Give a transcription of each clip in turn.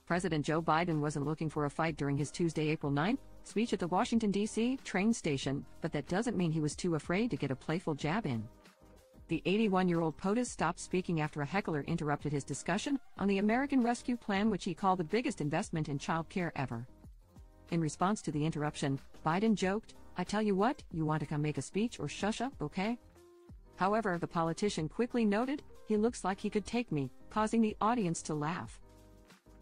President Joe Biden wasn't looking for a fight during his Tuesday, April 9th speech at the Washington, D.C. train station, but that doesn't mean he was too afraid to get a playful jab in. The 81-year-old POTUS stopped speaking after a heckler interrupted his discussion on the American Rescue Plan, which he called the biggest investment in child care ever. In response to the interruption, Biden joked, "I tell you what, you want to come make a speech or shush up, okay?" However, the politician quickly noted, "He looks like he could take me," causing the audience to laugh.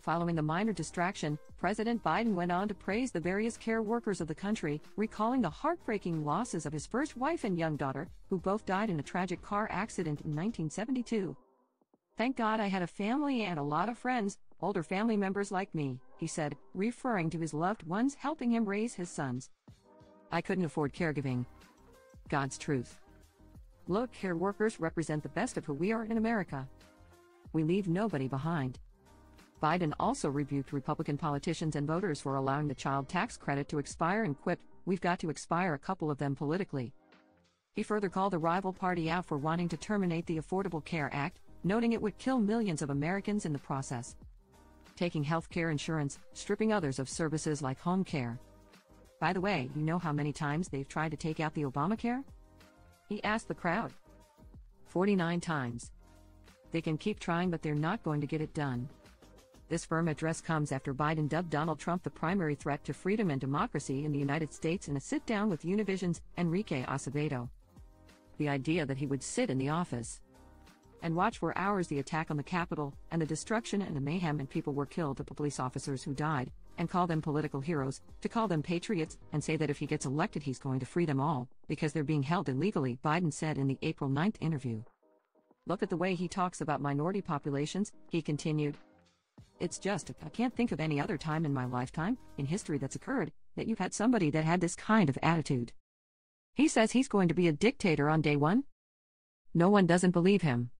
Following the minor distraction, President Biden went on to praise the various care workers of the country, recalling the heartbreaking losses of his first wife and young daughter, who both died in a tragic car accident in 1972. "Thank God I had a family and a lot of friends, older family members like me," he said, referring to his loved ones helping him raise his sons. "I couldn't afford caregiving." God's truth. Look, care workers represent the best of who we are in America. We leave nobody behind. Biden also rebuked Republican politicians and voters for allowing the child tax credit to expire and quipped, "We've got to expire a couple of them politically." He further called the rival party out for wanting to terminate the Affordable Care Act, noting it would kill millions of Americans in the process. Taking health care insurance, stripping others of services like home care. "By the way, you know how many times they've tried to take out the Obamacare?" he asked the crowd. 49 times. "They can keep trying, but they're not going to get it done." This firm address comes after Biden dubbed Donald Trump the primary threat to freedom and democracy in the United States in a sit-down with Univision's Enrique Acevedo. The idea that he would sit in the office and watch for hours the attack on the Capitol and the destruction and the mayhem and people were killed, the police officers who died, and call them political heroes, to call them patriots, and say that if he gets elected he's going to free them all, because they're being held illegally, Biden said in the April 9th interview. "Look at the way he talks about minority populations," he continued. "It's just, I can't think of any other time in my lifetime, in history that's occurred, that you've had somebody that had this kind of attitude." He says he's going to be a dictator on day one. No one doesn't believe him.